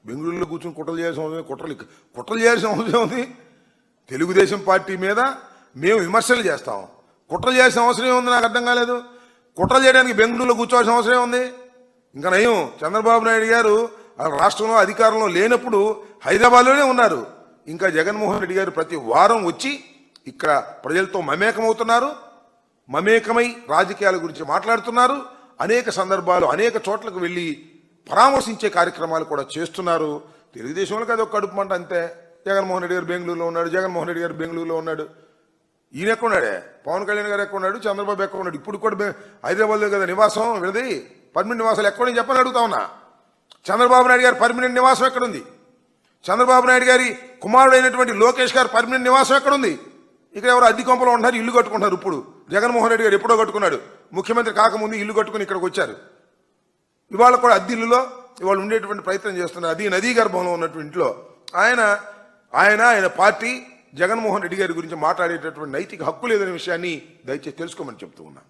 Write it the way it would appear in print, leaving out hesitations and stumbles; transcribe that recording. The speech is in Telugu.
బెంగళూరులో కూర్చొని కుట్రలు చేయాల్సిన అవసరం కుట్రలు చేయాల్సిన అవసరం ఉంది. తెలుగుదేశం పార్టీ మీద మేము విమర్శలు చేస్తాం, కుట్రలు చేయాల్సిన అవసరం ఏముంది? నాకు అర్థం కాలేదు. కుట్రలు చేయడానికి బెంగళూరులో కూర్చోవాల్సిన అవసరం ఏముంది? ఇంకా నయం, చంద్రబాబు నాయుడు గారు రాష్ట్రంలో అధికారంలో లేనప్పుడు హైదరాబాద్లోనే ఉన్నారు. ఇంకా జగన్మోహన్ రెడ్డి గారు ప్రతి వారం వచ్చి ఇక్కడ ప్రజలతో మమేకమవుతున్నారు, మమేకమై రాజకీయాల గురించి మాట్లాడుతున్నారు. అనేక సందర్భాలు అనేక చోట్లకు వెళ్ళి పరామర్శించే కార్యక్రమాలు కూడా చేస్తున్నారు. తెలుగుదేశంలోకి అది ఒక కడుపు మంట అంతే. జగన్మోహన్ రెడ్డి గారు బెంగళూరులో ఉన్నాడు, ఈయన ఎక్కడున్నాడే? పవన్ కళ్యాణ్ గారు ఎక్కడున్నాడు? చంద్రబాబు ఎక్కడున్నాడు? ఇప్పుడు కూడా హైదరాబాద్లో కదా నివాసం, వీళ్ళది పర్మనెంట్ నివాసాలు ఎక్కడని చెప్పని అడుగుతా ఉన్నా. చంద్రబాబు నాయుడు గారి పర్మనెంట్ నివాసం ఎక్కడుంది? చంద్రబాబు నాయుడు గారి కుమారుడైనటువంటి లోకేష్ గారు పర్మనెంట్ నివాసం ఎక్కడుంది? ఇక్కడ ఎవరు అద్దె కొంపలో ఉంటున్నారు, ఇల్లు కట్టుకుంటున్నారు. ఇప్పుడు జగన్మోహన్ రెడ్డి గారు ఎప్పుడో కట్టుకున్నాడు, ముఖ్యమంత్రి కాకముందు ఇల్లు కట్టుకుని ఇక్కడికి వచ్చారు. ఇవాళ కూడా అద్దె ఇల్లులో ఇవాళ ఉండేటువంటి ప్రయత్నం చేస్తున్నారు. అది నదీ గర్భంలో ఉన్నటువంటి ఇంట్లో ఆయన పార్టీ జగన్మోహన్ రెడ్డి గారి గురించి మాట్లాడేటటువంటి నైతిక హక్కు లేదనే విషయాన్ని దయచేసి తెలుసుకోమని చెప్తూ ఉన్నా.